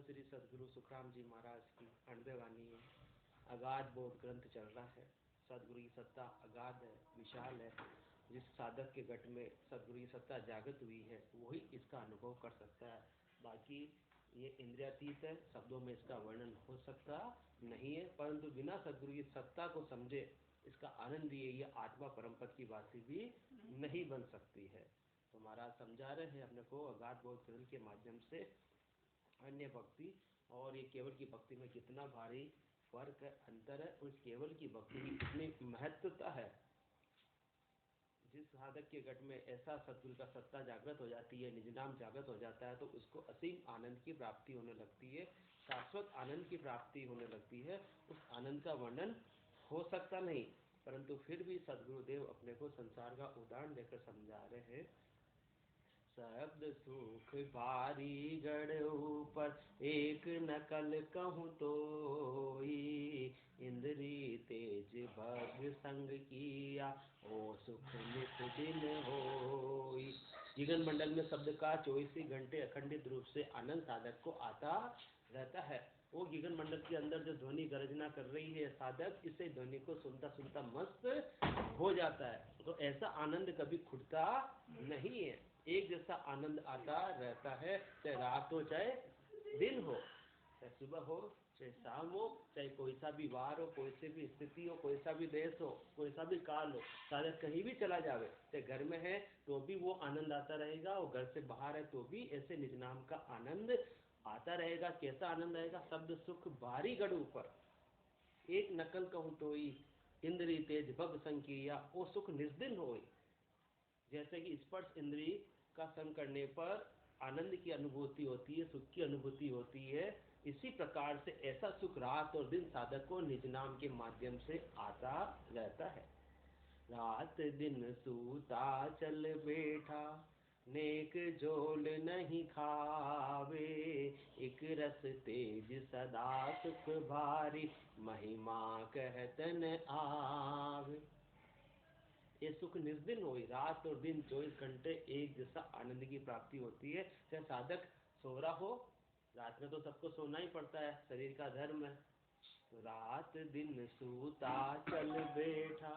परम श्री सदगुरु सुखराम जी महाराज की अणबे वाणी है। अगाध बोध ग्रंथ चल रहा है। सदगुरु की सत्ता अगाध है, विशाल है। जिस साधक के घट में सदगुरु की सत्ता जागृत हुई है वही इसका अनुभव कर सकता है। बाकी ये इंद्रियातीत है, शब्दों में इसका वर्णन हो सकता नहीं है। परंतु बिना सदगुरु की सत्ता को समझे इसका आनंद ये आत्मा परम पद की बातें भी नहीं बन सकती है। तो महाराज समझा रहे हैं अपने को अगाध बोध ग्रंथ के माध्यम से अन्य भक्ति और ये केवल की भक्ति में कितना भारी फर्क है, अंतर है। उस केवल की भक्ति की कितनी महत्वता है। जिस साधक के घट में ऐसा सदगुरु का सत्ता जागृत हो जाती है, निज नाम जागृत हो जाता है, तो उसको असीम आनंद की प्राप्ति होने लगती है, शाश्वत आनंद की प्राप्ति होने लगती है। उस आनंद का वर्णन हो सकता नहीं। परंतु फिर भी सदगुरुदेव अपने को संसार का उदाहरण देकर समझा रहे हैं। शब्द सुख भारी गढ़ ऊपर एक नकल कहूँ तो इंद्री तेज भग संग किया ओ सुख नित दिन होई। जीवन मंडल में शब्द का 24 घंटे अखंडित रूप से आनंद साधक को आता रहता है। वो गगन मंडल के अंदर जो ध्वनि गर्जना कर रही है, साधक इसे ध्वनि को सुनता सुनता मस्त हो जाता है। तो ऐसा आनंद कभी खुटता नहीं है, एक जैसा आनंद आता रहता है। चाहे रात हो चाहे दिन हो, चाहे सुबह हो चाहे शाम हो, चाहे कोई सा भी वार हो, कोई सी भी स्थिति हो, कोई सा भी देश हो, कोई सा भी काल हो, साधक कहीं भी चला जावे, चाहे घर में है तो भी वो आनंद आता रहेगा, और घर से बाहर है तो भी ऐसे निज नाम का आनंद आता रहेगा। कैसा आनंद आएगा? शब्द सुख भारी गढ़ ऊपर एक नकल कहूँ तो इंद्री तेज भग संकिया ओ सुख निर्दिन होई। जैसे कि स्पर्श इंद्री का संग करने पर आनंद की अनुभूति होती है, सुख की अनुभूति होती है, इसी प्रकार से ऐसा सुख रात और दिन साधक को निज नाम के माध्यम से आता रहता है। रात दिन सूता चल बैठा नेक जोल नहीं खावे, एक रस तेज सदा सुख भारी महिमा कहतन आवे। ये सुख निर्दिन होई, रात और दिन 24 घंटे एक जैसा आनंद की प्राप्ति होती है। चाहे साधक सो रहा हो, रात में तो सबको सोना ही पड़ता है, शरीर का धर्म है। तो रात दिन सूता चल बैठा,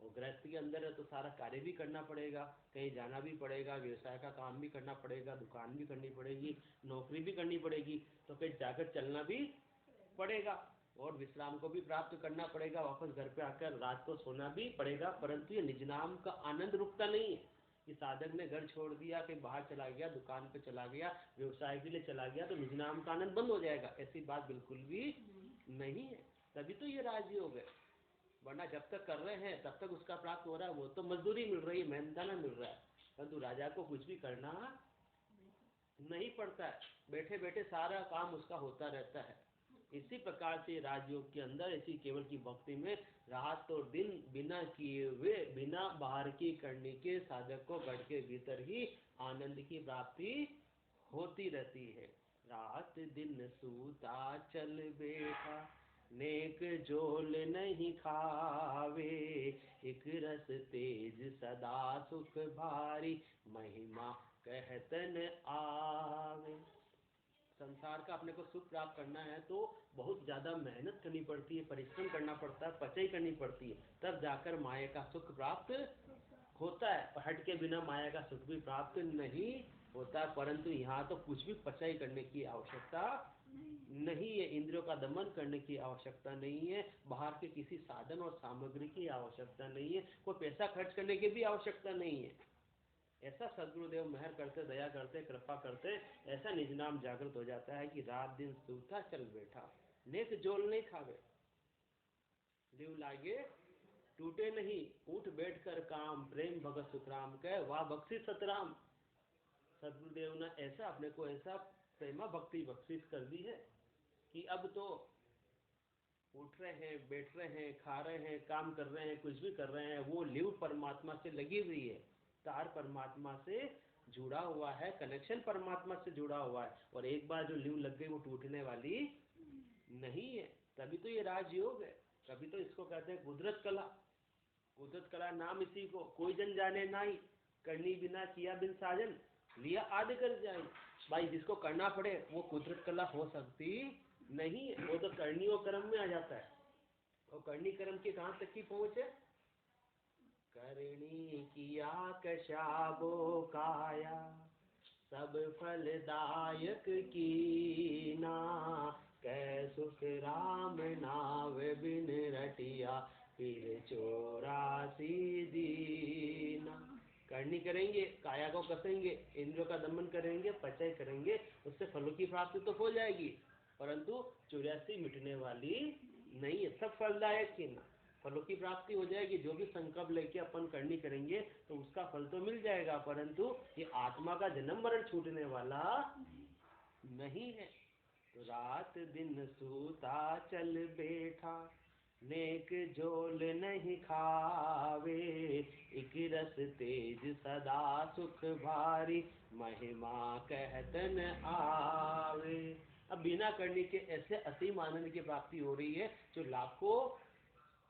वो गृहस्थ के अंदर है तो सारा कार्य भी करना पड़ेगा, कहीं जाना भी पड़ेगा, व्यवसाय का काम भी करना पड़ेगा, दुकान भी करनी पड़ेगी, नौकरी भी करनी पड़ेगी, तो फिर जाकर चलना भी पड़ेगा और विश्राम को भी प्राप्त करना पड़ेगा, वापस घर पे आकर रात को सोना भी पड़ेगा। परंतु ये निज नाम का आनंद रुकता नहीं है कि साधक ने घर छोड़ दिया, कहीं बाहर चला गया, दुकान पे चला गया, व्यवसाय के लिए चला गया तो निज नाम का आनंद बंद हो जाएगा। ऐसी बात बिल्कुल भी नहीं है। तभी तो ये राजयोग है, वरना जब तक कर रहे हैं तब तक उसका प्राप्त हो रहा है। वो तो मजदूरी मिल रही है, मेहनताना मिल रहा है, परंतु राजा को कुछ भी करना नहीं पड़ता है, बैठे बैठे सारा काम उसका होता रहता है। इसी प्रकार से राजयोग के अंदर ऐसी केवल की भक्ति में रात और दिन बिना किए हुए, बिना बाहर की करने के साधक को गढ़ के भीतर ही आनंद की प्राप्ति होती रहती है। रात दिन सूता चल बैठा नेक जोल नहीं खावे, एक रस तेज सदा सुख भारी महिमा कहतन आवे। संसार का अपने को सुख प्राप्त करना है तो बहुत ज्यादा मेहनत करनी पड़ती है, परिश्रम करना पड़ता है, पचाई करनी पड़ती है, तब जाकर माया का सुख प्राप्त होता है। हट के बिना माया का सुख भी प्राप्त नहीं होता। परंतु यहाँ तो कुछ भी पचाई करने की आवश्यकता नहीं है, इंद्रियों का दमन करने की आवश्यकता नहीं है, बाहर के किसी साधन और सामग्री की आवश्यकता नहीं है, कोई पैसा खर्च करने की भी आवश्यकता नहीं है। ऐसा सदगुरुदेव मेहर करते, दया करते, कृपा करते, ऐसा निज नाम जागृत हो जाता है कि रात दिन सूता चल बैठा नेक जोल नहीं खावे, देव लागे टूटे नहीं, उठ बैठ कर काम प्रेम भगत सुखराम कह वाह बख्शी सतराम। सदगुरुदेव ने ऐसा अपने को ऐसा प्रेमा भक्ति बख्शिश कर दी है कि अब तो उठ रहे हैं, बैठ रहे हैं, खा रहे हैं, काम कर रहे हैं, कुछ भी कर रहे हैं, वो लिव परमात्मा से लगी हुई है, तार परमात्मा से जुड़ा हुआ है, कनेक्शन परमात्मा से जुड़ा हुआ है। और एक बार जो लिव लग गई वो टूटने वाली नहीं है। तभी तो ये राजयोग है, तभी तो इसको कहते हैं कुदरत कला। कुदरत कला नाम इसी को, कोई जन जाने नाई, करनी बिना किया बिन साजन, लिया आदि कर जाएंगे। भाई जिसको करना पड़े वो कुदरत कला हो सकती नहीं, वो तो करनी और कर्म में आ जाता है। और करनी कर्म की कहाँ तक की पहुंच है? करनी किया कशाबो काया, सब फलदायक कीना, कै सुख राम नाव बिन रटिया, फिर 84 दीना। करनी करेंगे, काया को कसेंगे, इंद्रियों का दमन करेंगे, पचय करेंगे, उससे फलों की प्राप्ति तो हो जाएगी, परंतु 84 मिटने वाली नहीं है। सब फलदायक ही ना, फलों की प्राप्ति हो जाएगी। जो भी संकल्प लेके अपन करनी करेंगे तो उसका फल तो मिल जाएगा, परंतु ये आत्मा का जन्म मरण छूटने वाला नहीं है। तो रात दिन सूता चल बैठा, नेक जोल नहीं खावे, इक रस तेज सदा सुख भारी, महिमा कहत न आवे। अब बिना करने के ऐसे असीम आनंद की प्राप्ति हो रही है जो लाखों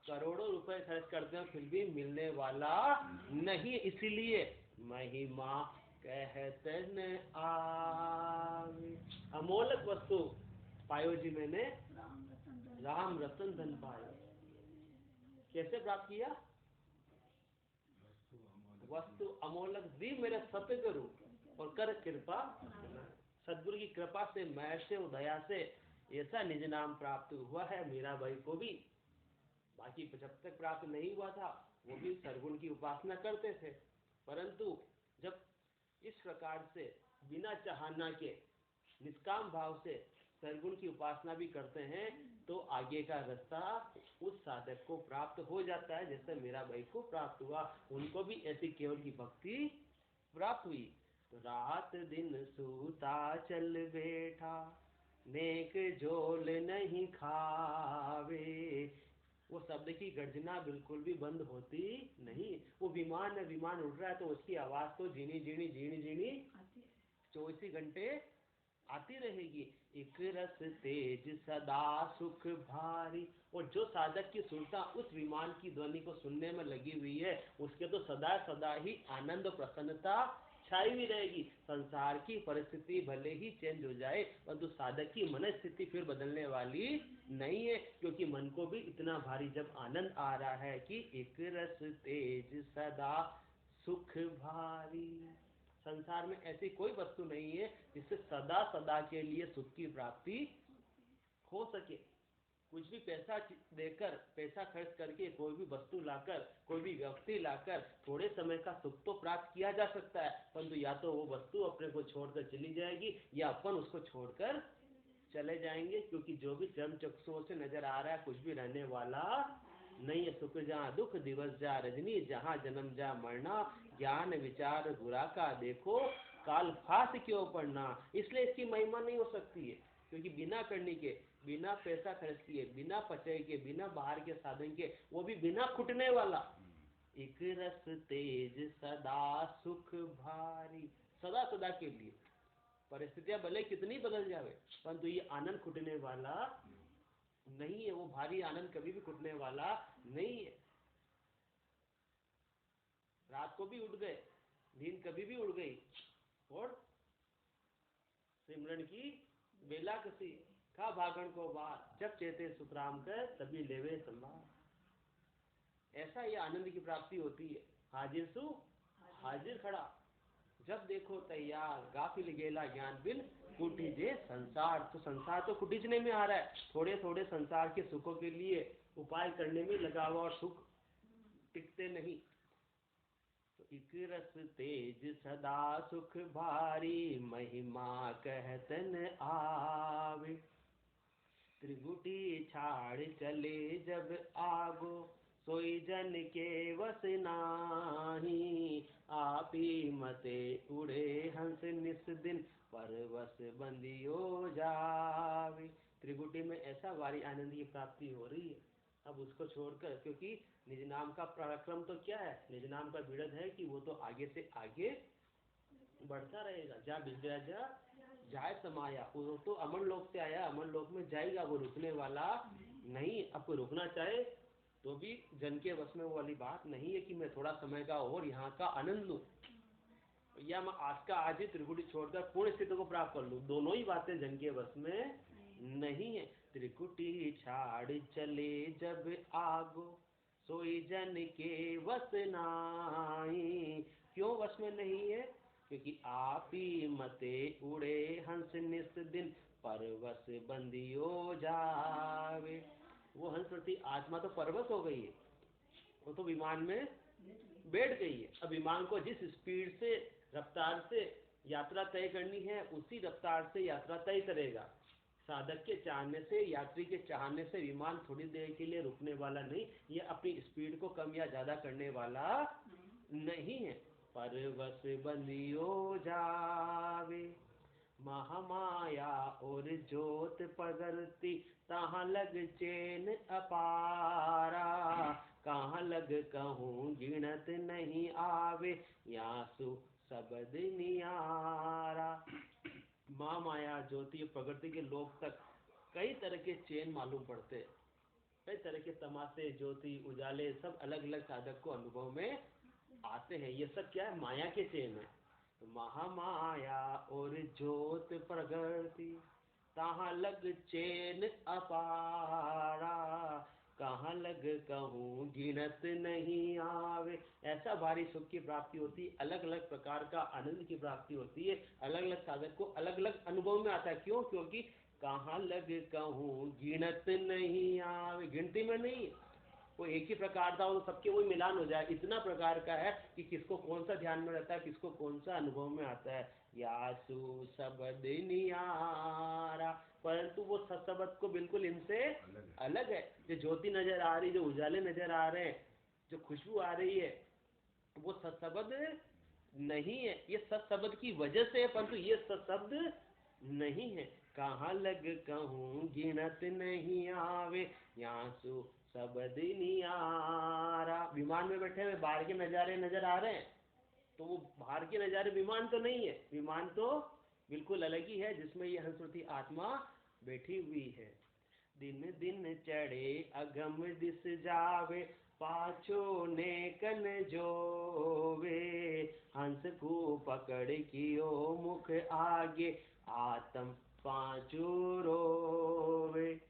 करोड़ों रुपए खर्च करते हैं फिर भी मिलने वाला नहीं। इसीलिए महिमा कहते न आवे। अमोलक वस्तु पायो जी मैंने, राम रतन धन पायो। कैसे प्राप्त किया? वस्तु अमोलक दी मेरे सतगुरु और कर कृपा। सदगुरु की कृपा से, मैं से, उदया से ऐसा निज नाम प्राप्त हुआ है मीराबाई को भी। बाकी जब तक प्राप्त नहीं हुआ था वो भी सरगुण की उपासना करते थे, परंतु जब इस प्रकार से बिना चाहना के निष्काम भाव से सरगुण की उपासना भी करते हैं तो आगे का रास्ता उस साधक को प्राप्त हो जाता है, जैसे मीराबाई को प्राप्त हुआ। उनको भी ऐसी केवल की भक्ति प्राप्त हुई। तो रात दिन सूता चल बैठा, नेक जोल नहीं खावे। वो शब्द की गर्जना बिल्कुल भी बंद होती नहीं। वो विमान उड़ रहा है तो उसकी आवाज तो झीणी झीणी झीणी झीणी 24 घंटे आती रहेगी। एक रस तेज सदा सुख भारी। और जो साधक की सुनता उस विमान की ध्वनि को सुनने में लगी हुई है उसके तो सदा सदा ही आनंद और प्रसन्नता छाई हुई रहेगी। संसार की परिस्थिति भले ही चेंज हो जाए परंतु साधक की मन स्थिति फिर बदलने वाली नहीं है, क्योंकि मन को भी इतना भारी जब आनंद आ रहा है कि एक रस तेज सदा सुख भारी। संसार में ऐसी कोई वस्तु नहीं है जिससे सदा सदा के लिए सुख की प्राप्ति हो सके। कुछ भी पैसा देकर, पैसा खर्च करके कोई भी वस्तु लाकर, कोई भी व्यक्ति लाकर थोड़े समय का सुख तो प्राप्त किया जा सकता है, परंतु या तो वो वस्तु अपने को छोड़कर चली जाएगी या अपन उसको छोड़कर चले जाएंगे, क्योंकि जो भी चर्म चक्षुओं से नजर आ रहा है कुछ भी रहने वाला नहीं है। सुख जहाँ दुख दिवस जा रजनी, जहाँ जन्म जा मरना, ज्ञान विचार बुरा का देखो, काल फास क्यों पड़ना। इसलिए इसकी महिमा नहीं हो सकती है, क्योंकि बिना करने के, बिना पैसा खर्च किए, बिना पचय के, बिना बाहर के साधन के, वो भी बिना खुटने वाला। एक रस तेज सदा सुख भारी, सदा सदा के लिए। परिस्थितियां भले कितनी बदल जावे परंतु ये आनंद खुटने वाला नहीं है। वो भारी आनंद कभी भी खुटने वाला नहीं है। रात को भी उठ गए, नींद कभी भी उड़ गई और सिमरन की बेला कसी, खा भागण को बार, जब चेते सुखराम कर तभी लेवे संभाल। ऐसा ये आनंद की प्राप्ति होती है। हाजिर सु हाजिर खड़ा, जब देखो तैयार, गाफिल गेला ज्ञान बिन कुटीजे संसार। तो संसार तो कुटीजने में आ रहा है, थोड़े थोड़े संसार के सुखों के लिए उपाय करने में लगा हुआ और सुख टिकते नहीं। तो इक रस तेज सदा सुख भारी, महिमा कहतन आवे। त्रिगुटी छाड़ चले जब आगो, सोई जन के वस नाही। आपी मते उड़े हंस निस दिन, परवश बंदियो जावे। त्रिगुटी में ऐसा भारी आनंद की प्राप्ति हो रही है, अब उसको छोड़कर, क्योंकि निज नाम का पराक्रम तो क्या है, निज नाम का विड़द है कि वो तो आगे से आगे बढ़ता रहेगा। जा विद्या जाए समाया, वो तो अमन लोक से आया, अमन लोक में जाएगा, वो रुकने वाला नहीं। अब कोई रुकना चाहे तो भी जन के बस में वो वाली बात नहीं है कि मैं थोड़ा समय का और यहाँ का आनंद लूं। या मैं आज का आज ही त्रिकुटी छोड़कर पूर्ण स्थिति को प्राप्त कर लूं, दोनों ही बातें जन के बस में नहीं है। त्रिकुटी छाड़ चले जब आगो, सोई जन के वस नाई। क्यों वश में नहीं है? क्योंकि आप ही मते उड़े हंस निस दिन, परवश बंदियो जावे। वो हंस प्रति आत्मा तो परवश हो गई है, वो तो विमान में बैठ गई है। अब विमान को जिस स्पीड से, रफ्तार से यात्रा तय करनी है, उसी रफ्तार से यात्रा तय करेगा। साधक के चाहने से, यात्री के चाहने से विमान थोड़ी देर के लिए रुकने वाला नहीं, ये अपनी स्पीड को कम या ज्यादा करने वाला नहीं है। परवश बंदियो जावे, महामाया और जोत पगरती, तहाँ लग चैन अपारा। कहाँ लग कहूँ गिनत नहीं आवे, यासु शब्द नियारा। माँ माया, ज्योति, प्रकृति के लोक तक कई तरह के चैन मालूम पड़ते, कई तरह के तमाशे, ज्योति, उजाले सब अलग अलग साधक को अनुभव में आते हैं। ये सब क्या है? माया के चैन है। महामाया और ज्योत प्रगति, तहाँ लग चैन अपारा। कहाँ लग कहूँ गिनत नहीं आवे। ऐसा भारी सुख की प्राप्ति होती है, अलग अलग प्रकार का आनंद की प्राप्ति होती है, अलग अलग साधक को अलग अलग अनुभव में आता है। क्यों? क्योंकि कहाँ लग कहूँ गिनत नहीं आवे, गिनती में नहीं, वो एक ही प्रकार था, वो सबके वही मिलान हो जाए। इतना प्रकार का है कि किसको कौन सा ध्यान में रहता है, किसको कौन सा अनुभव में आता है। यासु शब्द नियारा, परंतु वो सत्शब्द को बिल्कुल इनसे अलग है। जो ज्योति नजर आ रही, जो उजाले नजर आ रहे हैं, जो खुशबू आ रही है, वो सत्शब्द नहीं है। ये सत्शब्द की वजह से है, परंतु ये सत्शब्द नहीं है। कहाँ लग कहूँ गिनत नहीं आवे, यासु शब्द नियारा। विमान में बैठे हुए बाहर के नजारे नजर आ रहे हैं, तो वो बाहर के नजारे विमान तो नहीं है, विमान तो बिल्कुल अलग ही है, जिसमें ये हंसवती आत्मा बैठी हुई है। दिन दिन चढ़े अगम दिस जावे, पाछो नेकन जोवे। हंस को पकड़ कियो मुख आगे, आत्म पाछो रोवे।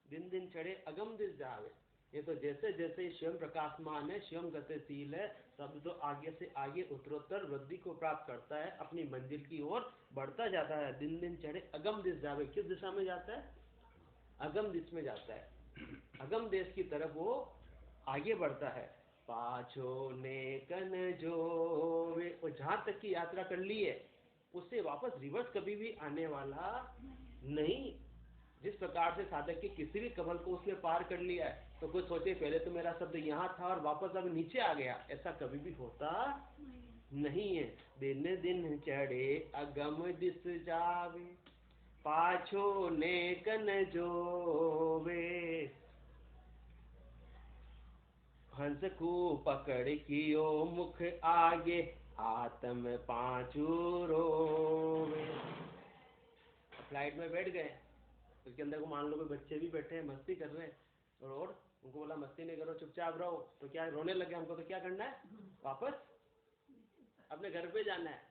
दिन दिन चढ़े अगम दिस जावे, ये तो जैसे जैसे स्वयं प्रकाशमान है, स्वयं गतिशील है, शब्द तो आगे से आगे उत्तरोत्तर वृद्धि को प्राप्त करता है, अपनी मंजिल की ओर बढ़ता जाता है। दिन दिन चढ़े अगम दिस जावे, किस दिशा में जाता है? अगम दिश में जाता है, अगम देश की तरफ वो आगे बढ़ता है। पाछो नेकन जो वे, जहां तक की यात्रा कर ली है, उससे वापस रिवर्स कभी भी आने वाला नहीं। जिस प्रकार से साधक के किसी भी कमल को उसने पार कर लिया है, तो कोई सोचे पहले तो मेरा शब्द यहाँ था और वापस अब नीचे आ गया, ऐसा कभी भी होता नहीं है। दिन दिन चढ़े अगम दिस जावे, पाछो नेकन जोवे। हंस को पकड़ कियो मुख आगे, आत्म पाछू रोवे। फ्लाइट में बैठ गए, उसके अंदर को मान लो कोई बच्चे भी बैठे हैं, मस्ती कर रहे हैं, और उनको बोला मस्ती नहीं करो, चुपचाप रहो, तो क्या रोने लगे, हमको तो क्या करना है, वापस अपने घर पे जाना है।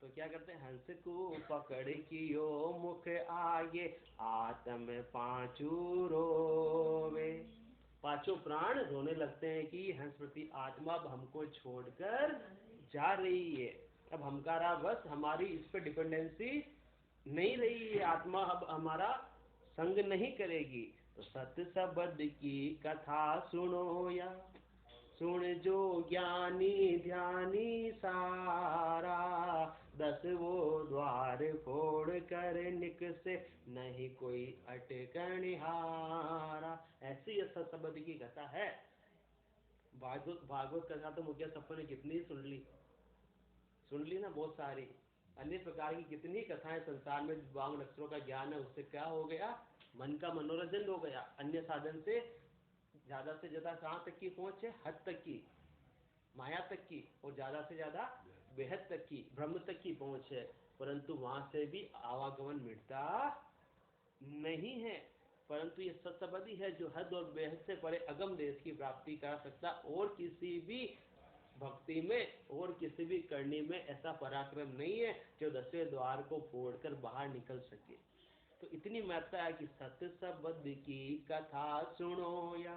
तो क्या करते हैं? हंस को पकड़ कियो मुख आगे, आत्म पाछू रोवे। पांचों प्राण रोने लगते हैं कि हंस प्रति आत्मा अब हमको छोड़कर जा रही है। अब हमकारा बस हमारी इस पे डिपेंडेंसी नहीं रही है, आत्मा अब हमारा संग नहीं करेगी। तो सत्य शब्द की कथा सुनो या, सुन जो ज्ञानी ध्यानी सारा। 10 वो द्वार फोड़ कर निक से, नहीं कोई अटकनिहारा। ऐसी ये सत्सबद की कथा है। भागवत कथा तो मुझे सबने कितनी सुन ली ना, बहुत सारी। अन्य प्रकार की कितनी कथाएं संसार में, वांग अक्षरों का ज्ञान है, उससे क्या हो गया? मन का मनोरंजन हो गया। अन्य साधन से ज्यादा कहाँ तक की पहुंच है? हद तक की, माया तक की, और ज्यादा से ज्यादा बेहद तक की, ब्रह्म तक की पहुंच है। परंतु वहां से भी आवागमन मिटता नहीं है। परंतु ये सत्सबदी है जो हद और बेहद से परे अगम देश की प्राप्ति करा सकता, और किसी भी भक्ति में और किसी भी करनी में ऐसा पराक्रम नहीं है जो 10वें द्वार को फोड़कर बाहर निकल सके। तो इतनी महत्ता है कि सत्य शब्द की कथा सुनो या,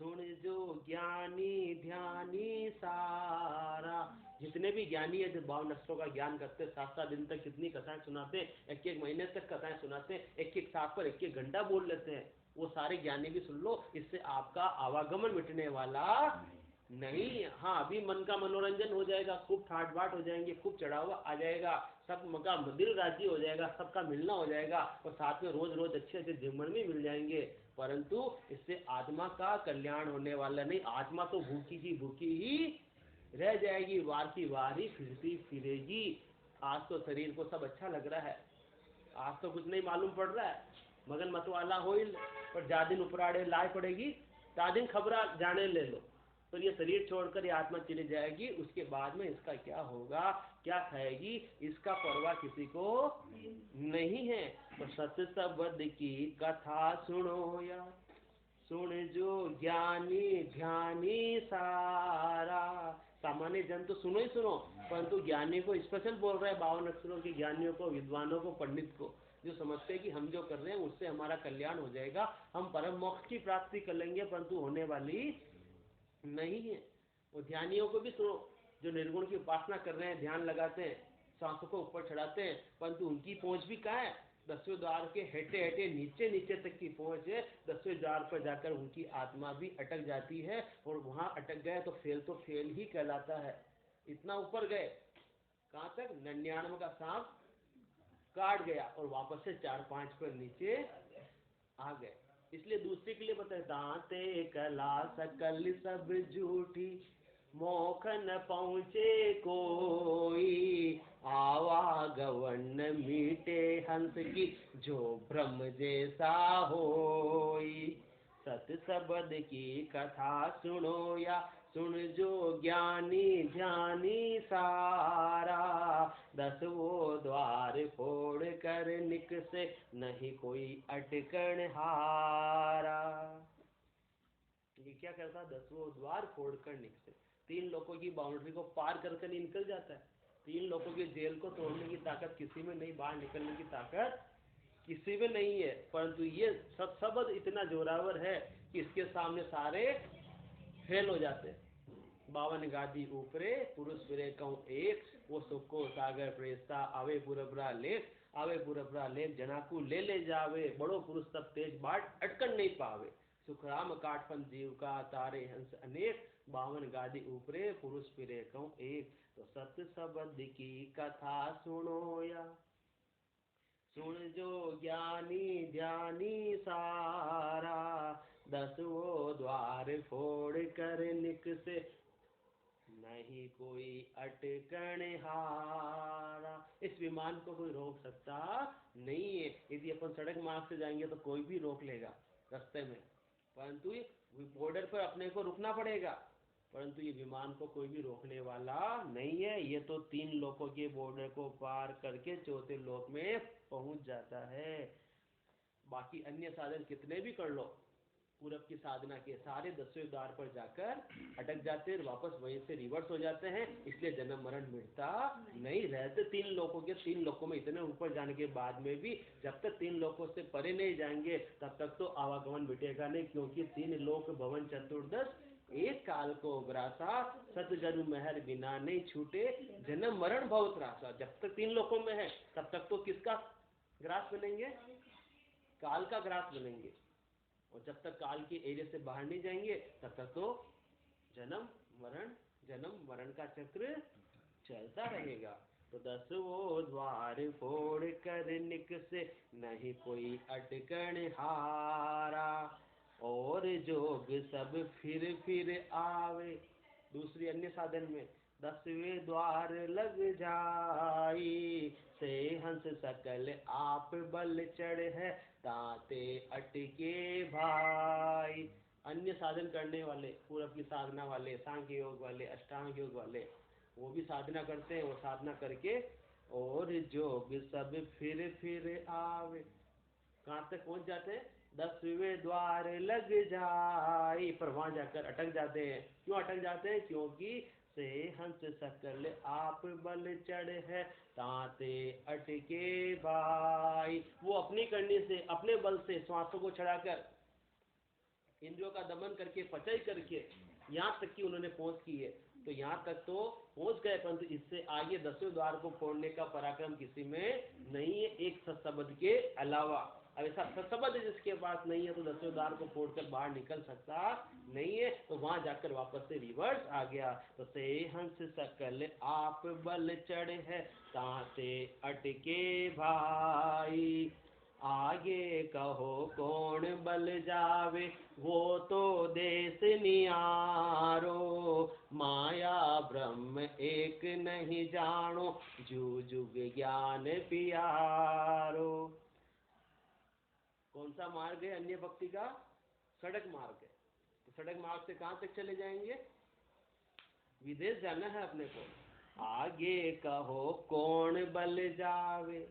सुन जो ज्ञानी ध्यानी सारा। जितने भी ज्ञानी है जो 52 अक्षरों का ज्ञान करते, 7-7 दिन तक कितनी कथाएं सुनाते, 1-1 महीने तक कथाएं सुनाते, 1-1 साथ पर 1-1 घंटा बोल लेते हैं, वो सारे ज्ञानी भी सुन लो। इससे आपका आवागमन मिटने वाला नहीं। हाँ, अभी मन का मनोरंजन हो जाएगा, खूब ठाट बाट हो जाएंगे, खूब चढ़ावा आ जाएगा, सबका दिल राजी हो जाएगा, सबका मिलना हो जाएगा, और साथ में रोज रोज अच्छे अच्छे जीवन भी मिल जाएंगे, परंतु इससे आत्मा का कल्याण होने वाला नहीं। आत्मा तो भूखी की भूखी ही रह जाएगी, वार की वार ही फिरती फिरेगी। आज तो शरीर को सब अच्छा लग रहा है, आज तो कुछ नहीं मालूम पड़ रहा है, मगन मतवाला हो, पर जा दिन उपराड़े लाए पड़ेगी, ता दिन खबरा जाने ले लो। तो ये शरीर छोड़कर ये आत्मा चली जाएगी, उसके बाद में इसका क्या होगा, क्या खाएगी, इसका परवाह किसी को नहीं है। तो सत्य शब्द की कथा सुनो या, सुन जो ज्ञानी ध्यानी सारा। सामान्य जन तो सुनो ही सुनो, परंतु ज्ञानी को स्पेशल बोल रहे हैं, 52 अक्षरों के ज्ञानियों को, विद्वानों को, पंडित को, जो समझते हैं कि हम जो कर रहे हैं उससे हमारा कल्याण हो जाएगा, हम परम मोक्ष की प्राप्ति कर लेंगे, परंतु होने वाली नहीं है। वो ध्यानियों को भी सुनो, जो निर्गुण की उपासना कर रहे हैं, ध्यान लगाते हैं, सांसों को ऊपर चढ़ाते हैं, परंतु उनकी पहुंच भी कहाँ है, 10वें द्वार के हेटे हेटे नीचे नीचे तक की पहुंच है। 10वें द्वार पर जाकर उनकी आत्मा भी अटक जाती है, और वहां अटक गए तो फेल ही कहलाता है। इतना ऊपर गए, कहाँ तक, 99 का सांप काट गया और वापस से 4-5 पर नीचे आ गए। इसलिए दूसरे के लिए बताए, दांते कला सकल सब झूठी, मोख न पहुँचे कोई, आवागवन मीटे हंस की, जो ब्रह्म जैसा होई। सत शब्द की कथा सुनो या, सुन जो ज्ञानी ध्यानी सारा। 10वों द्वार फोड़ कर निकसे, नहीं कोई अटकण हारा। ये क्या करता, 10वों द्वार फोड़ कर निकसे, 3 लोगों की बाउंड्री को पार कर निकल जाता है। 3 लोगों के जेल को तोड़ने की ताकत किसी में नहीं, बाहर निकलने की ताकत किसी में नहीं है, परंतु ये शब्द इतना जोरावर है कि इसके सामने सारे फेल हो जाते हैं। 52 गादी ऊपरे, पुरुष फिरे कहूँ एक, वो सुको सागर प्रेस्ता, आवे पुरबरा लेख, आवे पुरबरा लेख, जनाकू ले जावे, बड़ो पुरुष तब तेज बाट अटकन नहीं पावे। सुखराम काटपन जीव का, तारे हंस अनेक, 52 गादी ऊपरे, पुरुष फिरे कहूँ एक। तो सत्य शब्द की कथा सुनो या, सुन जो ज्ञानी ध्यानी सारा। 10वों द्वार फोड़ कर निकसे, नहीं कोई अटकण हारा। इस विमान को कोई रोक सकता नहीं है। यदि अपन सड़क मार्ग से जाएंगे तो कोई भी रोक लेगा रास्ते में, परंतु बॉर्डर पर अपने को रुकना पड़ेगा, परंतु ये विमान को कोई भी रोकने वाला नहीं है। ये तो 3 लोकों के बॉर्डर को पार करके 4थे लोक में पहुंच जाता है। बाकी अन्य साधन कितने भी कर लो, पूरब की साधना के सारे 10वें द्वार पर जाकर अटक जाते हैं, वापस वहीं से रिवर्स हो जाते हैं। इसलिए जन्म मरण मिटता नहीं, रहते 3 लोकों के, 3 लोकों में इतने ऊपर जाने के बाद में भी जब तक 3 लोकों से परे नहीं जाएंगे तब तक तो आवागमन मिटेगा नहीं, क्योंकि 3 लोक भवन चतुर्दश एक काल को ग्रासा, सतजनु महर बिना नहीं छूटे, जन्म मरण भव त्रासा। जब तक 3 लोकों में है तब तक तो किसका ग्रास बनेंगे, काल का ग्रास बनेंगे, और जब तक काल के एरिया से बाहर नहीं जाएंगे तब तक तो जन्म मरण का चक्र चलता रहेगा। तो 10वों द्वार फोड़ कर निकसे, नहीं कोई अटकण हारा, और जोग सब फिर आवे। दूसरी अन्य साधन में 10वें द्वार लग जाई, से हंस सकल आप बल चढ़ है, ताते अटके भाई। अन्य साधन करने वाले, पूरब की साधना वाले, सांख्य योग वाले, अष्टांग योग वाले, वो भी साधना करते हैं। वो साधना करके और जोग सब फिर आवे, कहाँ तक पहुंच जाते हैं? 10वें द्वार लग जाए, पर वहां जाकर अटक जाते हैं। क्यों अटक जाते हैं? क्योंकि से हंस सकल आप बल चढ़ है ताते अटके भाई। वो अपनी करनी से, अपने बल से श्वासों को चढ़ाकर, इंद्रियों का दमन करके, पचय करके यहाँ तक की उन्होंने पहुंच की है। तो यहाँ तक तो पहुंच गए, परंतु इससे आगे 10वें द्वार को फोड़ने का पराक्रम किसी में नहीं है, एक सत्सबद के अलावा। अब ऐसा सत्सबद जिसके पास नहीं है तो 10वें द्वार को फोड़कर बाहर निकल सकता नहीं है। तो वहां जाकर वापस से रिवर्स आ गया। तो से हंस सकल आप बल चढ़ है ताते अटके भाई। आगे कहो कौन बल जावे वो तो देश नियारो। माया ब्रह्म एक नहीं जानो जू जुग ज्ञान पियारो। कौन सा मार्ग है अन्य भक्ति का? सड़क मार्ग है। तो सड़क मार्ग से कहाँ तक चले जाएंगे? विदेश जाना है अपने को। आगे कहो कौन बल जावे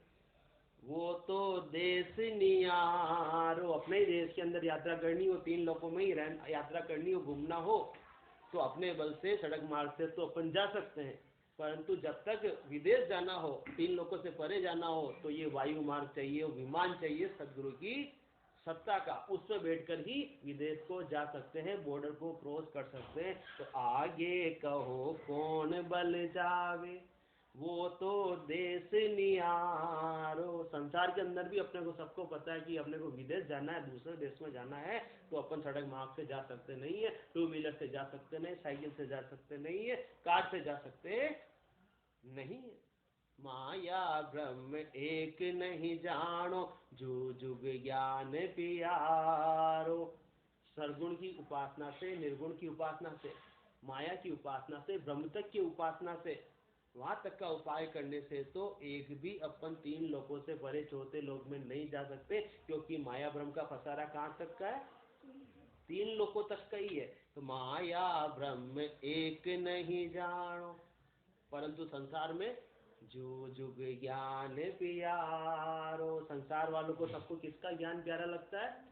वो तो देश नियारो। अपने ही देश के अंदर यात्रा करनी हो, 3 लोकों में ही यात्रा करनी हो, घूमना हो, तो अपने बल से सड़क मार्ग से तो अपन जा सकते हैं। परंतु जब तक विदेश जाना हो, 3 लोकों से परे जाना हो, तो ये वायु मार्ग चाहिए, विमान चाहिए सदगुरु की सत्ता का। उस पर बैठकर ही विदेश को जा सकते हैं, बॉर्डर को क्रॉस कर सकते हैं। तो आगे कहो कौन बल जावे वो तो देश नियारो। संसार के अंदर भी अपने को सबको पता है कि अपने को विदेश जाना है, दूसरे देश में जाना है, तो अपन सड़क मार्ग से जा सकते नहीं है, 2 व्हीलर से जा सकते नहीं, साइकिल से जा सकते नहीं है, कार से जा सकते नहीं है। माया ब्रह्म एक नहीं जानो जो जुग ज्ञान पियारो। सरगुण की उपासना से, निर्गुण की उपासना से, माया की उपासना से, ब्रह्म तक की उपासना से, वहां तक का उपाय करने से तो एक भी अपन 3 लोगों से परे चौथे लोक में नहीं जा सकते। क्योंकि माया ब्रह्म का फसारा कहाँ तक का है? 3 लोकों तक का ही है। तो माया ब्रह्म एक नहीं जानो, परंतु संसार में जो जुग ज्ञान प्यारो। संसार वालों को सबको किसका ज्ञान प्यारा लगता है?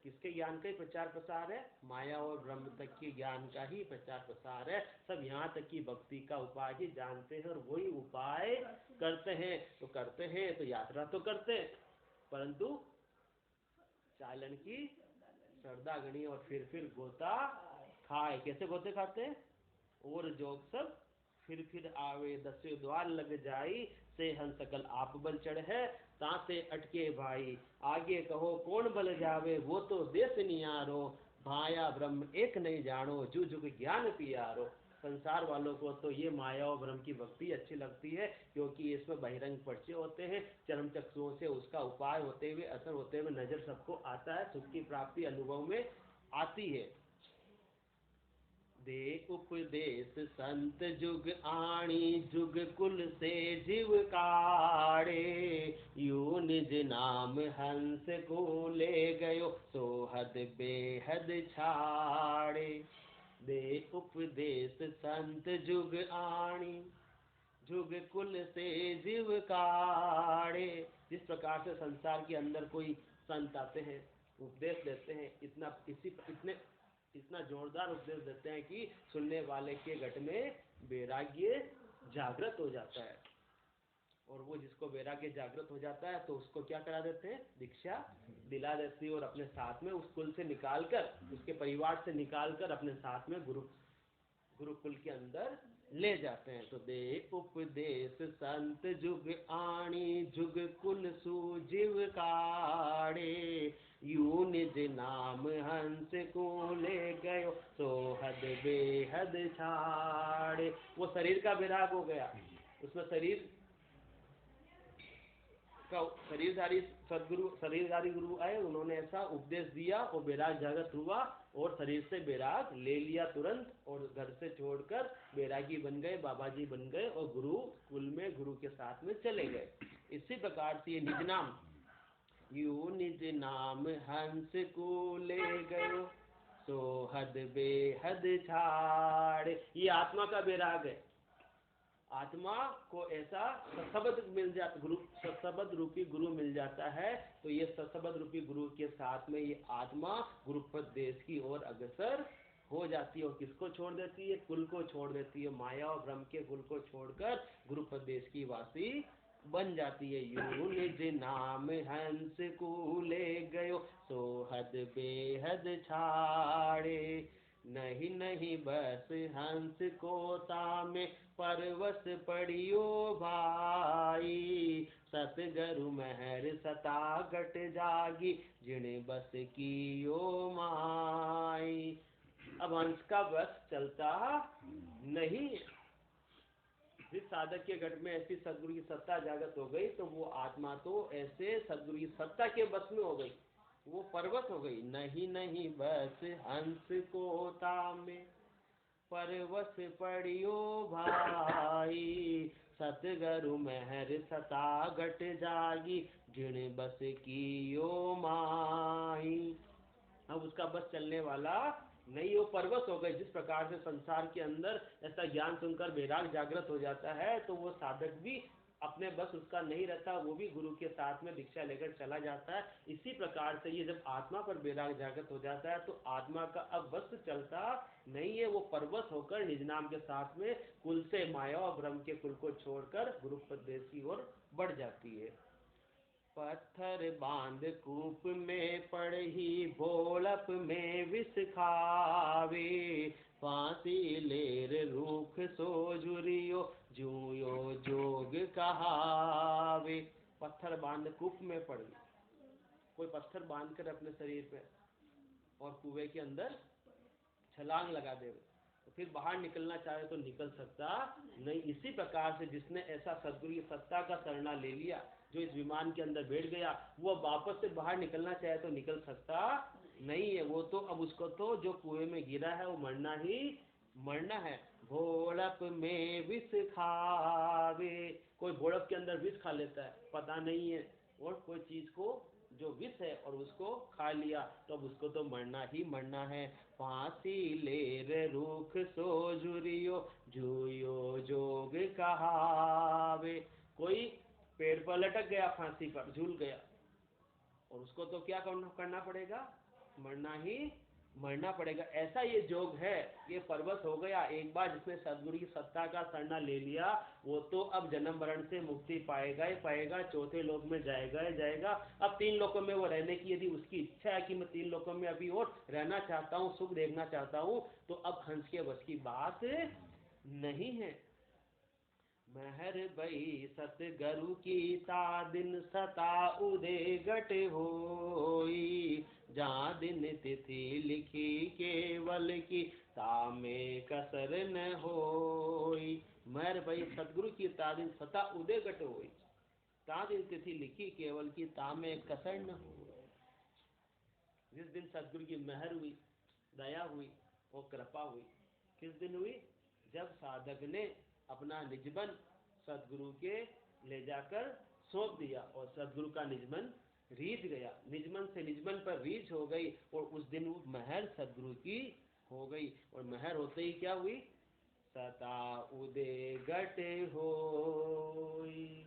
किसके ज्ञान का ही प्रचार प्रसार है? माया और ब्रह्म तक के ज्ञान का ही प्रचार प्रसार है। सब यहाँ तक की भक्ति का उपाय ही जानते हैं और वही उपाय करते हैं। तो करते हैं तो यात्रा तो करते हैं, परंतु चालन की श्रद्धा गणी और फिर गोता खाए। कैसे गोते खाते हैं? और जोग सब फिर आवे 10वें द्वार लग जाई से हंस सकल आप बल चढ़ है ताते अटके भाई। आगे कहो कौन बल जावे वो तो देश नियारो। माया ब्रह्म एक नहीं जानो जू जुग ज्ञान पियारो। संसार वालों को तो ये माया और ब्रह्म की भक्ति अच्छी लगती है, क्योंकि इसमें बहिरंग परिचय होते हैं, चरम चक्षुओं से उसका उपाय होते हुए, असर होते हुए नजर सबको आता है, सुख की प्राप्ति अनुभव में आती है। दे उपदेश संत जुग आणी जुग कुल से जीव काढ़े। यू निज नाम हंस को ले गयो सो हद बेहद छाड़े। दे उपदेश संत जुग आणी जुग कुल से जीव काढ़े। जिस प्रकार से संसार के अंदर कोई संत आते हैं, उपदेश देते हैं, इतना जोरदार उपदेश देते हैं कि सुनने वाले के घट में वैराग्य जागृत हो जाता है। और वो जिसको वैराग्य जागृत हो जाता है तो उसको क्या करा देते हैं? दीक्षा दिला देती है, और अपने साथ में उस कुल से निकालकर, उसके परिवार से निकालकर अपने साथ में गुरुकुल के अंदर ले जाते हैं। तो दे उपदेश संत जुग आणी जुग कुल सुजीव काढ़े। यू निज नाम हंस को ले गयो सो हद बेहद छाड़े। वो शरीर का विराग हो गया, उसमें शरीरधारी गुरु आए, उन्होंने ऐसा उपदेश दिया और बैराग जागृत हुआ और शरीर से बैराग ले लिया तुरंत, और घर से छोड़कर बैरागी बन गए, बाबा जी बन गए, और गुरु कुल में गुरु के साथ में चले गए। इसी प्रकार से ये निज नाम, यू निज नाम हंस को ले गयो सो हद बेहद छाड़, ये आत्मा का बैराग है। आत्मा को ऐसा सत्सबद मिल जाता, गुरु सत्सबद रूपी गुरु मिल जाता है, तो ये सत्सबद रूपी गुरु के साथ में ये आत्मा गुरुपदेश की ओर अग्रसर हो जाती है। और किसको छोड़ देती है? कुल को छोड़ देती है, माया और ब्रह्म के कुल को छोड़कर गुरुपदेश की वासी बन जाती है। यूं निज नाम हंस कूले गयो, सोहद बेहद छाड़े, नहीं नहीं बस हंस को तामे, परवश पड़ियो भाई, सतगरु महर सता गट जागी, जिणे बस कियो माई। अब हंस का बस चलता नहीं। जिस साधक के घट में ऐसी सदगुरु की सत्ता जागृत हो गई, तो वो आत्मा तो ऐसे सदगुरु की सत्ता के बस में हो गई, वो पर्वत हो गई। नहीं नहीं बस हंस को तामे, परवश पड़ियो भाई, सतगरु महर सता गट जागी, जिण बस कियो माई। अब उसका बस चलने वाला नहीं, वो परवश हो गए। जिस प्रकार से संसार के अंदर ऐसा ज्ञान सुनकर वैराग जागृत हो जाता है, तो वो साधक भी अपने बस उसका नहीं रहता, वो भी गुरु के साथ में दीक्षा लेकर चला जाता है। इसी प्रकार से ये जब आत्मा पर वैराग जागृत हो जाता है, तो आत्मा का अब बस चलता नहीं है, वो परवश होकर निज नाम के साथ में कुल से, माया और ब्रह्म के कुल को छोड़कर गुरुपदेश की ओर बढ़ जाती है। पत्थर बांध कूप में पड़ही, भोलप में विष खावे, फांसी लेर रूख सो जुरियो, जूयो जोग कहावे। पत्थर बांध कूप में पड़ गई, कोई पत्थर बांध कर अपने शरीर पे और कुएं के अंदर छलांग लगा दे, तो फिर बाहर निकलना चाहे तो निकल सकता नहीं। इसी प्रकार से जिसने ऐसा सद्गुरु की सत्ता का शरणा ले लिया, जो इस विमान के अंदर बैठ गया, वो वापस से बाहर निकलना चाहे तो निकल सकता नहीं है। वो तो अब उसको तो जो कुएं में गिरा है वो मरना ही मरना है। भोड़प में विष खावे, कोई भोड़प के अंदर विष खा लेता है, पता नहीं है, और कोई चीज को जो विष है और उसको खा लिया, तो अब उसको तो मरना ही मरना है। फांसी लेर रूख सो जुरियो, जूयो जोग कहावे। कोई पेड़ पर लटक गया, फांसी पर झूल गया, और उसको तो क्या करना पड़ेगा? मरना ही मरना पड़ेगा। ऐसा ये जोग है, ये पर्वत हो गया। एक बार जिसने सद्गुरु की सत्ता का शरणा ले लिया, वो तो अब जन्म मरण से मुक्ति पाएगा ही पाएगा, चौथे लोक में जाएगा ही जाएगा। अब 3 लोकों में वो रहने की यदि उसकी इच्छा है कि मैं 3 लोकों में अभी और रहना चाहता हूँ, सुख देखना चाहता हूँ, तो अब हंस के बस की बात नहीं है। महर बई सतगरु की तादिन सता उदे गट होई, जहाँ दिन तिथि लिखी केवल की, तामे कसर न होई। महर बई सतगुरु की तादिन सता उदे गट होई, तादिन तिथि लिखी केवल की, तामे कसर न होई। जिस दिन सतगुरु की महर हुई, दया हुई और कृपा हुई, किस दिन हुई? जब साधक ने अपना निजमन सदगुरु के ले जाकर सौंप दिया, और सदगुरु का निजमन रीझ गया, निजमन से निजमन पर रीझ हो गई, और उस दिन वो महर सदगुरु की हो गई। और महर होते ही क्या हुई? सता उदे गटे होई।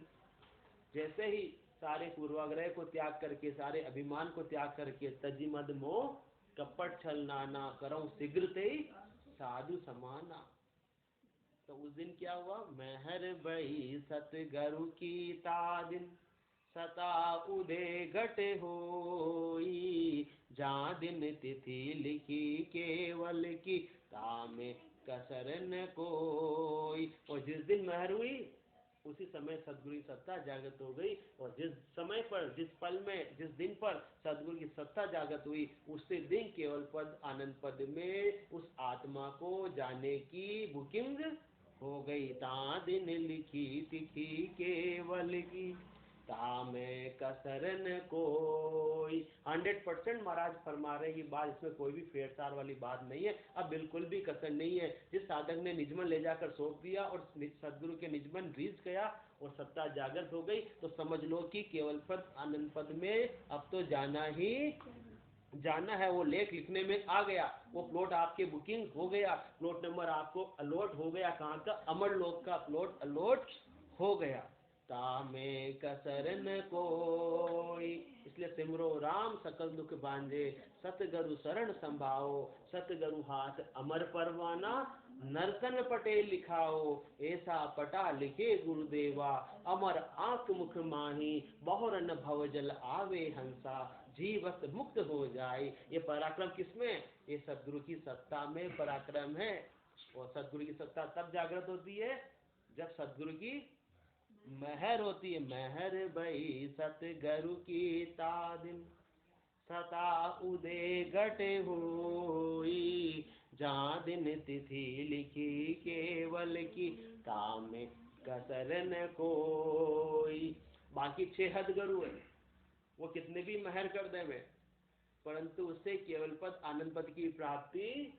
जैसे ही सारे पूर्वाग्रह को त्याग करके, सारे अभिमान को त्याग करके, तजी मद मोह कपट छल नाना, करऊं शीघ्र ते साधु समाना, तो उस दिन क्या हुआ? महर बई सतगरु की तादिन सता उदे घट होई, जहाँ दिन तिथि लिखी केवल की, तामे कसर न कोई। और जिस दिन महर हुई, उसी समय सदगुरु की सत्ता जागृत हो गई। और जिस समय पर, जिस पल में, जिस दिन पर सदगुरु की सत्ता जागृत हुई, उसी दिन केवल पद आनंद पद में उस आत्मा को जाने की बुकिंग हो गई। ता दिन लिखी तिथि केवल की, तामे कसर न कोई। 100% महाराज फरमा रहे, की बात इसमें कोई भी फेरसार वाली बात नहीं है, अब बिल्कुल भी कसर नहीं है। जिस साधक ने निजमन ले जाकर सौंप दिया और सदगुरु के निजमन रीझ गया और सत्ता जागृत हो गई, तो समझ लो कि केवल पद आनंद पद में अब तो जाना ही जाना है, वो लेख लिखने में आ गया, वो प्लॉट आपके बुकिंग हो गया, प्लॉट नंबर आपको अलॉट हो गया, कहाँ का, अमर लोक का प्लॉट अलॉट हो गया। तामे कसर न कोई, इसलिए सिमरो राम सकल दुख बांझे, सतगुरु शरण संभाओ, सतगुरु हाथ अमर परवाना, नरतन पटे लिखाओ, ऐसा पटा लिखे गुरुदेवा, अमर आंख मुख माही, बहुरन भवजल आवे हंसा, जीवत मुक्त हो जाए। ये पराक्रम किसमें, ये सदगुरु की सत्ता में पराक्रम है। और सदगुरु की सत्ता तब जागृत होती है जब सदगुरु की महर होती है। महर भई सतगुरु की तादिन, सता उदय घट होई, जहाँ दिन तिथि लिखी केवल की, ताम कसर न कोई। बाकी 6 हदगुरु है, वो कितने भी महर कर देवे, परंतु उससे केवल पद आनंद पद की प्राप्ति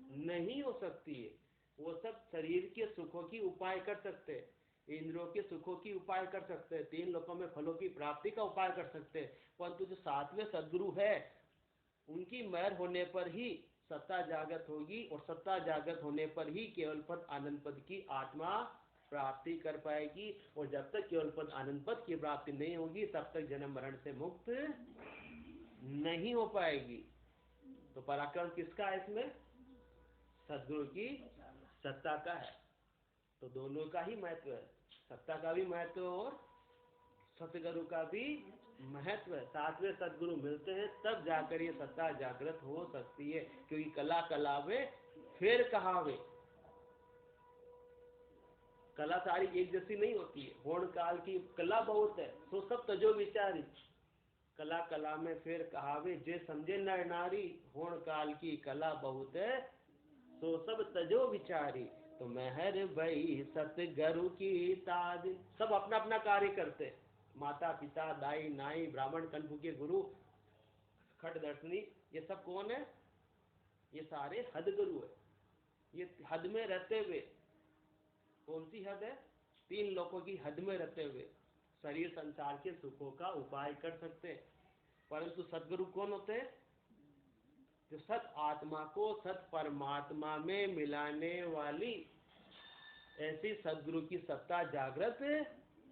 नहीं हो सकती है। वो सब शरीर के सुखों की उपाय कर सकते हैं, इंद्रियों के सुखों की उपाय कर सकते हैं, 3 लोकों में फलों की प्राप्ति का उपाय कर सकते हैं, परंतु जो 7वें सदगुरु है उनकी महर होने पर ही सत्ता जागृत होगी, और सत्ता जागृत होने पर ही केवल पद आनंद पद की आत्मा प्राप्ति कर पाएगी। और जब तक केवल पद आनंद पद की प्राप्ति नहीं होगी तब तक जन्म मरण से मुक्त नहीं हो पाएगी। तो पराक्रम किसका है इसमें, सदगुरु की सत्ता का है। तो दोनों का ही महत्व है, सत्ता का भी महत्व और सतगुरु का भी महत्व है। 7वें सदगुरु मिलते हैं तब जाकर ये सत्ता जागृत हो सकती है, क्योंकि कला कलावे फिर कहावे, कला सारी एक जैसी नहीं होती है। होण काल की कला बहुत है, तो सब तजो विचारी, कला कला में फिर कहावे, जे समझे नर नारी, होण काल की कला बहुत है, तो सब तजो विचारी। तो महर भई सतगुरु की ताज, सब अपना अपना कार्य करते, माता पिता दाई नाई ब्राह्मण कंठू के गुरु खट दर्शनी, ये सब कौन है, ये सारे हद गुरु है। ये हद में रहते हुए, कौन सी हद है, 3 लोकों की हद में रहते हुए शरीर संसार के सुखों का उपाय कर सकते हैं। परंतु सदगुरु कौन होते हैं, जो सत आत्मा को सत परमात्मा में मिलाने वाली ऐसी सदगुरु की सत्ता जागृत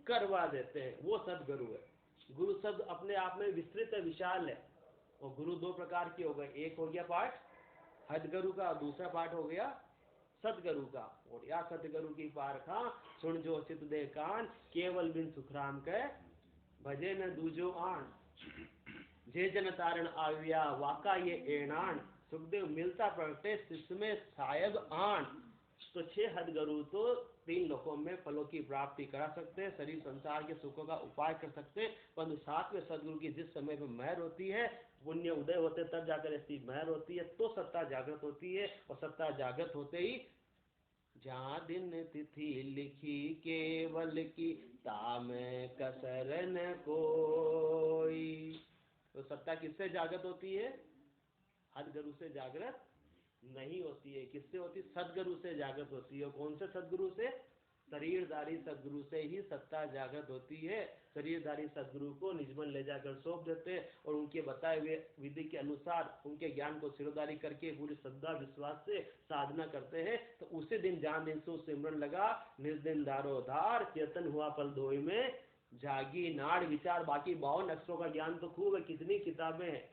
करवा देते हैं, वो सदगुरु है। गुरु शब्द अपने आप में विस्तृत है, विशाल है। और गुरु 2 प्रकार के हो गए, एक हो गया पाठ हदगुरु का, दूसरा पाठ हो गया सदगुरु का। और या सतगुरु की पारखा सुन जो चित दे कान, केवल बिन सुखराम के भजे न दूजो आन, जे जन तारण आव्या वाका ये एणान, सुखदेव मिलता प्रगटे शिष्य में साहेब आन। तो 6 हदगुरु तो 3 लोकों में फलों की प्राप्ति करा सकते हैं, शरीर संसार के सुखों का उपाय कर सकते हैं, परंतु 7वें सदगुरु की जिस समय में महर होती है, पुण्य उदय होते तब जाकर ऐसी महर होती है, तो सत्ता जागृत होती है। और सत्ता जागृत होते ही जहाँ दिन तिथि लिखी केवल की, ताम कसर न कोई। तो सत्ता किससे जागृत होती है, हदगुरु से जागृत नहीं होती है। किससे होती है, सदगुरु से जागृत होती है। कौन से सदगुरु से, शरीरधारी सदगुरु से ही सत्ता जागृत होती है। शरीरधारी सदगुरु को निजमन ले जाकर सौंप देते और उनके बताए हुए विधि के अनुसार उनके ज्ञान को सिरोधारी करके पूरी श्रद्धा विश्वास से साधना करते हैं। तो उसी दिन जान दिन सो सिमरन लगा, निर्दिन दारोधार, कीर्तन हुआ पल धोई में जागी नाड़ विचार। बाकी 52 अक्षरों का ज्ञान तो खूब है, कितनी किताबें हैं,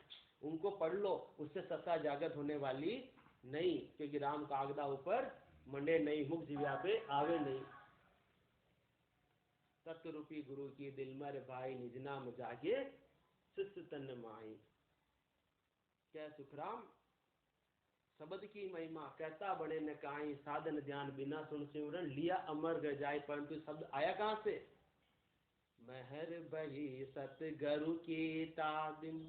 उनको पढ़ लो, उससे सत्ता जागृत होने वाली नहीं, क्योंकि राम कागदा ऊपर मंडे नहीं, मुख जिव्या पे आवे नहीं। तत्व रूपी गुरु की दिल मर भाई, निज नाम जागे शिष्य तन माई। क्या सुखराम, शब्द की महिमा कहता बड़े न काई, साधन ध्यान बिना सुन सिमरन, लिया अमर गए जाए। परंतु शब्द आया कहाँ से, महर भई सतगुरु की तादिम,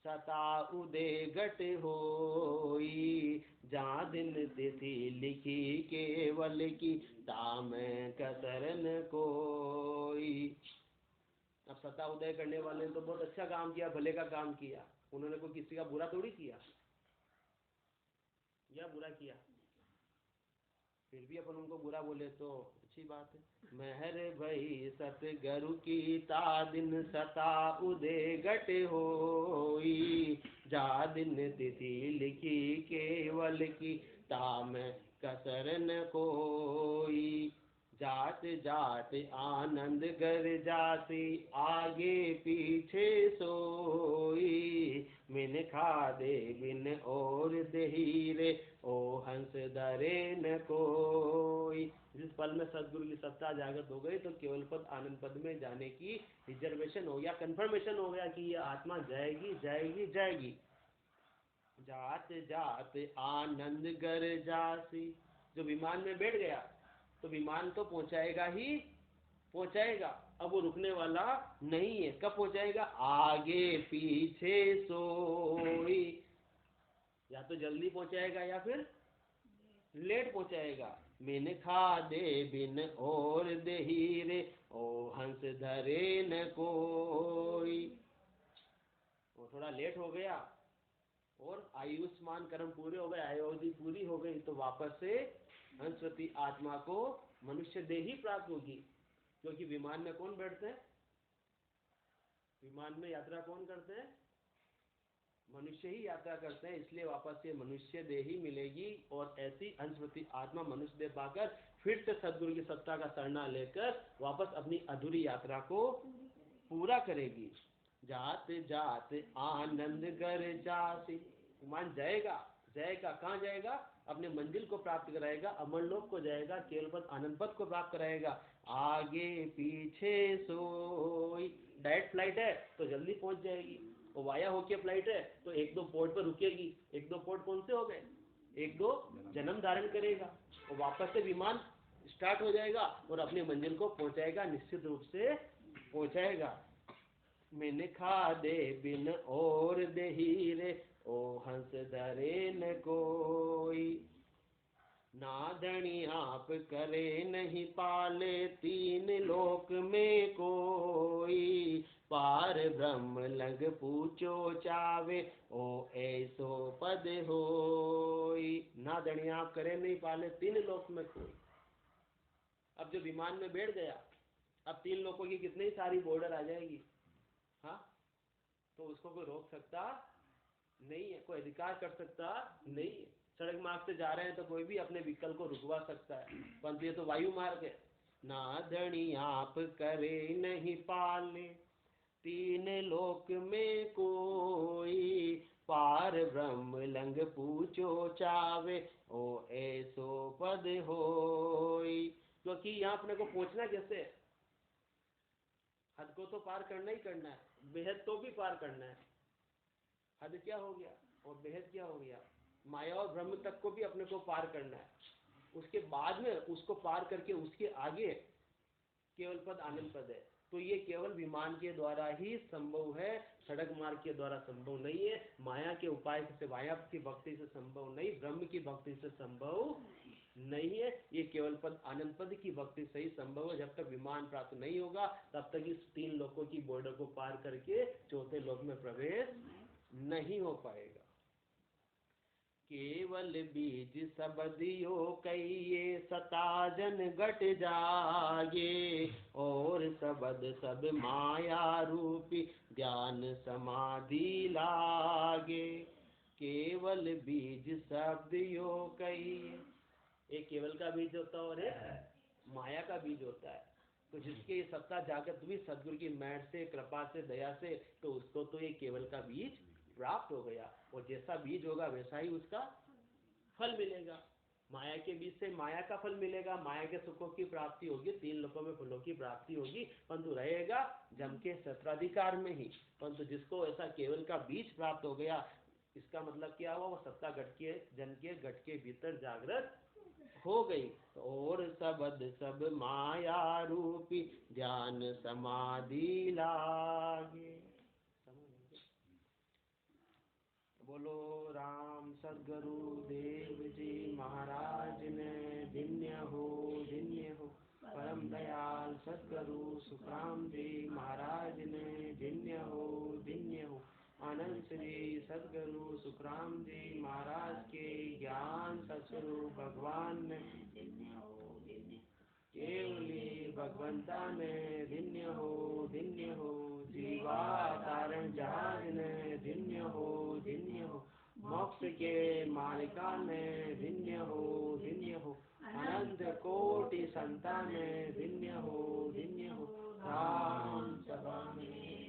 सता उदय घट होई, जहाँ दिन तिथि लिखी केवल की, ताम कसर न कोई। अब सता उदय करने वाले ने तो बहुत अच्छा काम किया, भले का काम किया, उन्होंने कोई किसी का बुरा थोड़ी किया, या बुरा किया, फिर भी अपन उनको बुरा बोले तो अच्छी बात है। मेहर भई सतगुरु की ता दिन सता उदय घट होई, जा दिन तिथि लिखी केवल की ताम कसर न कोई, जात जात आनंद गर जासी आगे पीछे सोई, मिन खादे बिन और दही रे ओ हंस धरे न कोई। जिस पल में सदगुरु की सत्ता जागृत हो गई तो केवल पद आनंद पद में जाने की रिजर्वेशन हो गया, कंफर्मेशन हो गया कि ये आत्मा जाएगी जाएगी जाएगी। जात जात आनंद गर जासी, जो विमान में बैठ गया तो विमान तो पहुंचाएगा ही पहुंचाएगा, अब वो रुकने वाला नहीं है। कब पहुंचाएगा? आगे पीछे सोई, या तो जल्दी पहुंचाएगा या फिर लेट पहुंचाएगा। मिन खादे बिन और दही रे ओ हंस धरे न कोई। वो थोड़ा लेट हो गया और आयुष्मान कर्म पूरे हो गए, आयुधि पूरी हो गई तो वापस से हंसवती आत्मा को मनुष्य देह ही प्राप्त होगी। क्योंकि विमान में कौन बैठते हैं? विमान में यात्रा कौन करते हैं? मनुष्य ही यात्रा करते हैं, इसलिए वापस से मनुष्य देह ही मिलेगी। और ऐसी हंसवती आत्मा मनुष्य देह पाकर फिर से सदगुरु की सत्ता का शरणा लेकर वापस अपनी अधूरी यात्रा को पूरा करेगी। जात जात आनंद गर जासी, विमान जाएगा जाएगा, कहाँ जाएगा? अपने मंजिल को प्राप्त कराएगा, अमरलोक को जाएगा, केवल पद आनंद पद को प्राप्त कराएगा। आगे पीछे सोई, डायरेक्ट फ्लाइट है तो जल्दी पहुंच जाएगी, और वाया होके फ्लाइट है तो एक दो पोर्ट पर रुकेगी। एक दो पोर्ट कौन से हो गए? एक दो जन्म धारण करेगा और वापस से विमान स्टार्ट हो जाएगा और अपने मंजिल को पहुंचाएगा, निश्चित रूप से पहुंचाएगा। मिन खादे बिन और दही रे ओ हंस धरे न कोई, नादनी आप करे नहीं पाले तीन लोक में कोई, पार ब्रह्म लग पूछो चावे ओ ऐसो पद होई। नादनी आप करे नहीं पाले तीन लोक में कोई। अब जो विमान में बैठ गया, अब तीन लोगों की कितनी सारी बॉर्डर आ जाएगी, हाँ, तो उसको कोई रोक सकता नहीं है, कोई अधिकार कर सकता नहीं है। सड़क मार्ग से जा रहे हैं तो कोई भी अपने व्हीकल को रुकवा सकता है, परंतु ये तो वायु मार्ग है। नादनी आप करे नहीं पाले तीन लोक में कोई, पार ब्रह्म लंग पूछो चावे ओ ऐसो पद होई। क्योंकि यहाँ अपने को पहुंचना कैसे है? हद को तो पार करना ही करना है, बेहद तो भी पार करना है। हद क्या हो गया और बेहद क्या हो गया? माया और ब्रह्म तक को भी अपने को पार करना है। उसके बाद में उसको पार करके उसके आगे केवल पद आनंद पद है। तो ये केवल विमान के द्वारा ही संभव है, सड़क मार्ग के द्वारा संभव नहीं है, माया के उपाय से, माया की भक्ति से संभव नहीं, ब्रह्म की भक्ति से संभव नहीं है। ये केवल पद आनंद पद की भक्ति से ही संभव है। जब तक विमान प्राप्त नहीं होगा तब तक इस तीन लोकों की बॉर्डर को पार करके चौथे लोक में प्रवेश नहीं हो पाएगा। केवल बीज सबदियो कहिए सताजन घट जागे, और सबद सब माया रूपी ध्यान समाधि लागे। केवल बीज शब्दियो कहिए, एक केवल का बीज होता है और एक माया का बीज होता है। तो जिसके सत्ता जागृत हुई सदगुरु की मेहर से, कृपा से, दया से, तो उसको तो ये केवल का बीज प्राप्त हो गया, और जैसा बीज होगा वैसा ही उसका फल मिलेगा। माया के बीज से माया का फल मिलेगा, माया के सुखों की प्राप्ति होगी, तीन लोकों में फलों की प्राप्ति होगी, परंतु रहेगा जम के सत्राधिकार में ही। परंतु जिसको ऐसा केवल का बीज प्राप्त हो गया, इसका मतलब क्या हुआ? वो सत्ता घट के जन के घट के भीतर जागृत हो गई। और सबद सब माया रूपी ध्यान समाधि लागे। बोलो राम सद्गुरु देव जी महाराज ने धन्य हो परम दयाल सद्गुरु सुखराम जी महाराज ने धन्य हो अनंत श्री सद्गुरु सुखराम जी महाराज के ज्ञान सत्स्वरूप भगवान ने केवली भगवंता में धन्य हो धन्य हो। जीवा तारण जहाज में धन्य हो धन्य हो। मोक्ष के मालिका में धन्य हो धन्य हो। अनंत कोटि संता में धन्य हो धन्य हो। राम सभा में